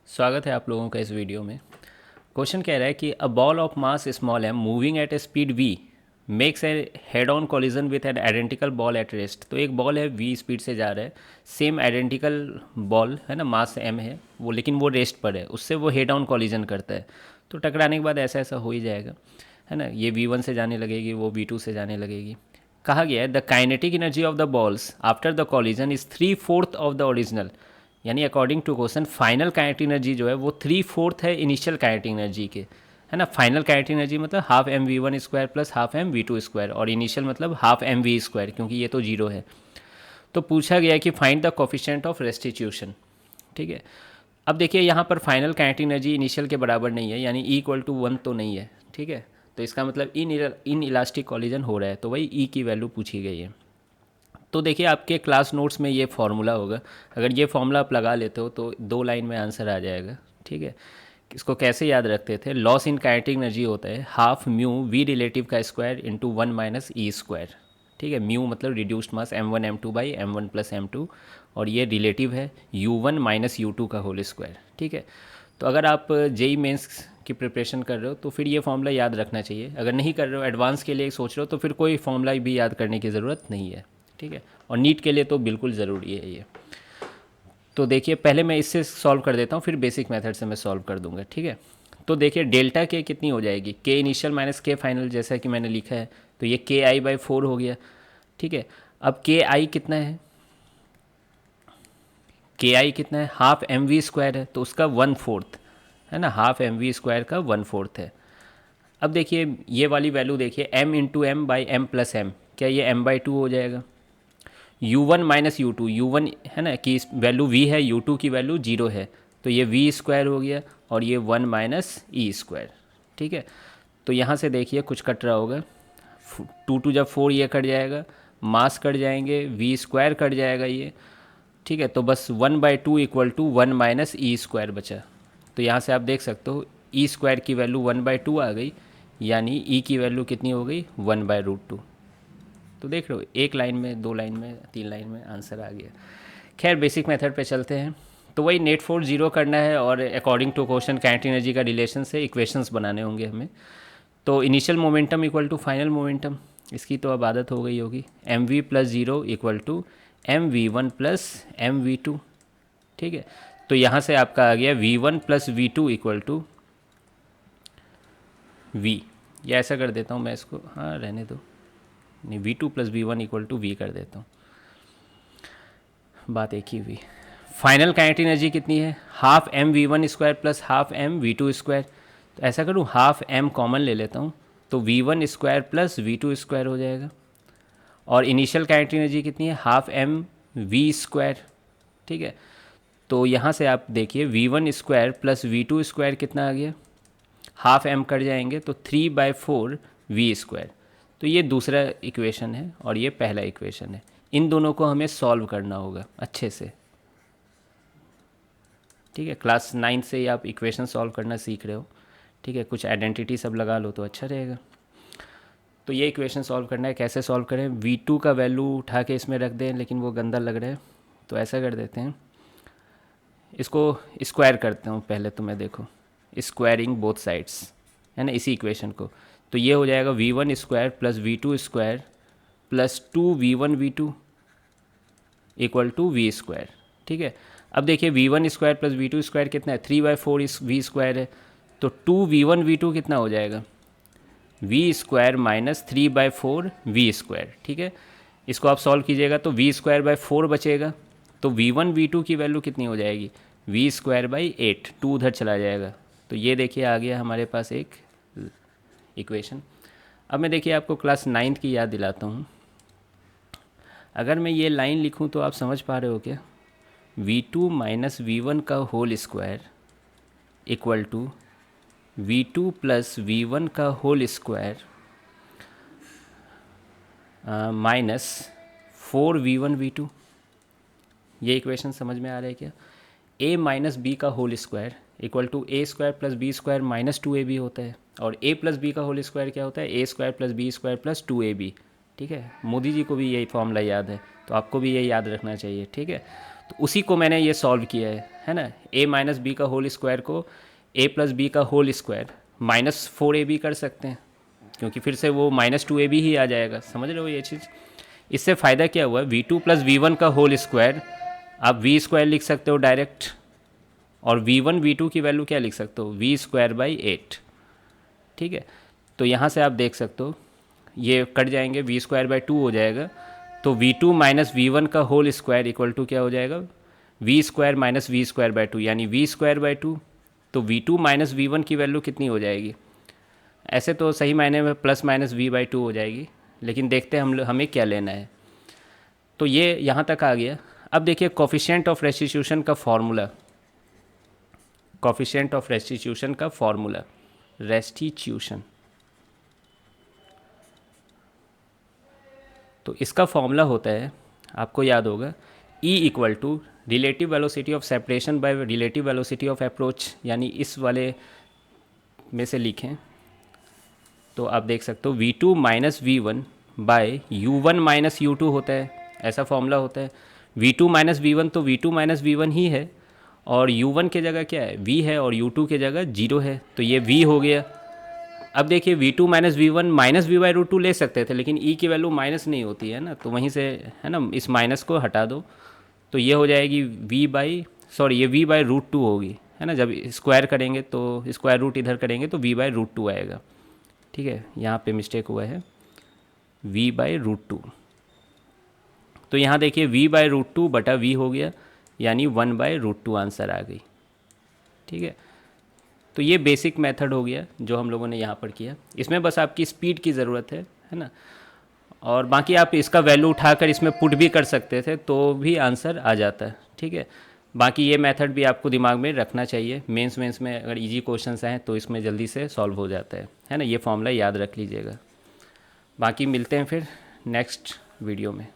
स्वागत है आप लोगों का इस वीडियो में। क्वेश्चन कह रहा है कि a ball of mass small m moving at a speed v makes a head on collision with an identical ball at rest. तो एक बॉल है वी स्पीड से जा रहा है, सेम आइडेंटिकल बॉल है ना, मास एम है वो, लेकिन वो रेस्ट पर है, उससे वो हेड ऑन कोलिजन करता है। तो टकराने के बाद ऐसा ऐसा हो ही जाएगा, है ना। ये वी वन से जाने लगेगी, वो वी टू से जाने लगेगी। कहा गया है the kinetic energy of the balls after the collision is 3/4 of the original. यानी according to question final kinetic energy जो है वो 3/4 है इनिशियल काइनेटिक एनर्जी के, है ना। फाइनल काइनेटिक एनर्जी मतलब half M we one square plus half M we two square, और इनिशियल मतलब हाफ एम वी स्क्वायर, क्योंकि ये तो जीरो है। तो पूछा गया कि find the coefficient of restitution. ठीक है, अब देखिए यहाँ पर फाइनल काइनेटिक एनर्जी इनिशियल के बराबर नहीं है, यानी ई इक्वल टू वन तो नहीं है। ठीक है, तो इसका मतलब इन इलास्टिक कॉलिजन हो रहा है, तो वही ई की वैल्यू पूछी गई है। तो देखिए आपके क्लास नोट्स में ये फार्मूला होगा, अगर ये फार्मूला आप लगा लेते हो तो 2 लाइन में आंसर आ जाएगा। ठीक है, इसको कैसे याद रखते थे, लॉस इन काइनेटिक एनर्जी होता है हाफ म्यू वी रिलेटिव का square into one minus e square. ठीक है, म्यू मतलब reduced mass m one m two by m one plus m two, और ये रिलेटिव है u one minus u two का होल स्क्वायर। ठीक है, तो अगर आप जेई मेंस की प्रिपरेशन कर रहे हो तो फिर ये फॉर्मूला याद रखना चाहिए। अगर नहीं कर रहे हो, एडवांस के लिए सोच रहे हो, तो फिर कोई फॉर्मूला भी याद करने की ज़रूरत नहीं है। ठीक है, और नीट के लिए तो बिल्कुल ज़रूरी है ये। तो देखिए पहले मैं इससे सॉल्व कर देता हूँ, फिर बेसिक मेथड से मैं सॉल्व कर दूंगा। ठीक है, तो देखिए डेल्टा के कितनी हो जाएगी, के इनिशियल माइनस के फाइनल, जैसा कि मैंने लिखा है, तो ये के आई बाई 4 हो गया। ठीक है, अब के आई कितना है, के आई कितना है, हाफ एम वी स्क्वायर है, तो उसका 1/4, है ना, हाफ एम वी स्क्वायर का 1/4 है। अब देखिए ये वाली वैल्यू देखिए, m into m by m plus m, क्या ये m बाई 2 हो जाएगा। U one minus u two, u one है ना कि वैल्यू v है, यू टू की वैल्यू 0 है, तो ये v स्क्वायर हो गया, और ये 1 माइनस ई स्क्वायर। ठीक है, तो यहाँ से देखिए कुछ कट रहा होगा, 2 जब 4 ये कट जाएगा, मास कट जाएंगे, v स्क्वायर कट जाएगा ये। ठीक है, तो बस 1/2 equal to 1 minus e square बचा। तो यहाँ से आप देख सकते हो ई स्क्वायर की वैल्यू 1/2 आ गई, यानी ई की वैल्यू कितनी हो गई, 1/√2। तो देख लो, एक लाइन में, 2 लाइन में, 3 लाइन में आंसर आ गया। खैर बेसिक मेथड पे चलते हैं। तो वही नेट फोर्स जीरो करना है, और according to question kinetic energy का रिलेशन से इक्वेशंस बनाने होंगे हमें। तो initial momentum equal to final momentum, इसकी तो अब आदत हो गई होगी, m v plus zero equal to m we one plus m we two. ठीक है, तो यहाँ से आपका आ गया v one plus we two equal to v, या ऐसा कर देता हूँ मैं इसको, हाँ रहने दो, नहीं v two plus we one equal to v कर देता हूँ, बात एक ही हुई। फाइनल काइनेटिक एनर्जी कितनी है, half M we one square plus half M we two square. तो ऐसा करूँ, हाफ एम कॉमन ले लेता हूँ, तो V one square plus we two square हो जाएगा। और इनिशियल काइनेटिक एनर्जी कितनी है, हाफ एम वी स्क्वायर। ठीक है, तो यहाँ से आप देखिए V one square plus we two square कितना आ गया, हाफ एम कट जाएंगे तो 3/4 वी स्क्वायर। तो ये दूसरा इक्वेशन है और ये पहला इक्वेशन है, इन दोनों को हमें सॉल्व करना होगा अच्छे से। ठीक है, क्लास 9 से ही आप इक्वेशन सॉल्व करना सीख रहे हो। ठीक है, कुछ आइडेंटिटी सब लगा लो तो अच्छा रहेगा। तो ये इक्वेशन सॉल्व करना है, कैसे सॉल्व करें, v2 का वैल्यू उठा के इसमें रख दें, लेकिन वो गंदा लग रहा है, तो ऐसा कर देते हैं, इसको स्क्वायर करता हूँ पहले, तो मैं देखो स्क्वायरिंग बोथ साइड्स, है ना, इसी इक्वेशन को। तो ये हो जाएगा V one square plus we two square plus 2v1v2 equal to V square. ठीक है, अब देखिए V one square plus we two square कितना है, 3/4 इस वी स्क्वायर है, तो 2v1v2 कितना हो जाएगा, V square minus 3/4 V square. ठीक है, इसको आप सॉल्व कीजिएगा तो वी स्क्वायर बाई 4 बचेगा, तो वी वन वी टू की वैल्यू कितनी हो जाएगी, वी स्क्वायर बाई 8, 2 उधर चला जाएगा। तो ये देखिए आ गया हमारे पास एक इक्वेशन। अब मैं देखिए आपको क्लास 9th की याद दिलाता हूँ। अगर मैं ये लाइन लिखूँ तो आप समझ पा रहे हो क्या, v2 माइनस वी वन का whole square equal to v2 plus we one का होल स्क्वायर माइनस 4v1v2। ये इक्वेशन समझ में आ रहा है क्या, a माइनस बी का whole square equal to A square plus B square minus 2ab होता है, और a प्लस बी का होल स्क्वायर क्या होता है, A square plus B square plus 2ab। ठीक है, मोदी जी को भी यही फॉर्मूला याद है, तो आपको भी यही याद रखना चाहिए। ठीक है, तो उसी को मैंने ये सॉल्व किया है ना। a माइनस बी का होल स्क्वायर को a प्लस बी का होल स्क्वायर माइनस 4ab कर सकते हैं, क्योंकि फिर से वो -2ab ही आ जाएगा। समझ रहे हो ये चीज़। इससे फ़ायदा क्या हुआ, v2 प्लस v1 का होल स्क्वायर आप v स्क्वायर लिख सकते हो डायरेक्ट, और v1 v2 की वैल्यू क्या लिख सकते हो, v स्क्वायर बाई 8। ठीक है, तो यहाँ से आप देख सकते हो ये कट जाएंगे, v स्क्वायर बाई 2 हो जाएगा। तो v2 माइनस वी1 का होल स्क्वायर इक्वल टू क्या हो जाएगा, v square minus V square by 2, यानी v स्क्वायर बाई 2। तो v2 माइनस वी1 की वैल्यू कितनी हो जाएगी, ऐसे तो सही मायने में प्लस माइनस v बाई 2 हो जाएगी, लेकिन देखते हैं हमें क्या लेना है। तो ये यहाँ तक आ गया। अब देखिए कोफिशिएंट ऑफ रेस्टिट्यूशन का फॉर्मूला, कोफिशिएंट ऑफ रेस्टिट्यूशन का फॉर्मूला, रेस्टिट्यूशन, तो इसका फॉर्मूला होता है, आपको याद होगा, E equal to relative velocity of separation by relative velocity of approach, यानी इस वाले में से लिखें तो आप देख सकते हो v2 minus V one by u1 minus u2 होता है, ऐसा फॉर्मूला होता है। v2 माइनस वी वन तो v2 माइनस वी वन ही है, और u1 के जगह क्या है, v है, और u2 के जगह 0 है, तो ये v हो गया। अब देखिए v2 minus V one minus V by root two ले सकते थे, लेकिन e की वैल्यू माइनस नहीं होती है ना, तो वहीं से है ना इस माइनस को हटा दो, तो ये हो जाएगी ये v बाई रूट टू होगी, है ना। जब स्क्वायर करेंगे तो स्क्वायर रूट इधर करेंगे तो v बाई रूट टू आएगा। ठीक है, यहाँ पे मिस्टेक हुआ है, v बाई रूट टू। तो यहाँ देखिए v बाई रूट टू बटा v हो गया, यानी 1 बाई रूट टू आंसर आ गई। ठीक है, तो ये बेसिक मेथड हो गया जो हम लोगों ने यहाँ पर किया। इसमें बस आपकी स्पीड की ज़रूरत है ना, और बाकी आप इसका वैल्यू उठाकर इसमें पुट भी कर सकते थे तो भी आंसर आ जाता है। ठीक है, बाकी ये मेथड भी आपको दिमाग में रखना चाहिए, मेंस में अगर इजी क्वेश्चंस हैं तो इसमें जल्दी से सॉल्व हो जाता है ना। ये फॉर्मूला याद रख लीजिएगा। बाकी मिलते हैं फिर नेक्स्ट वीडियो में।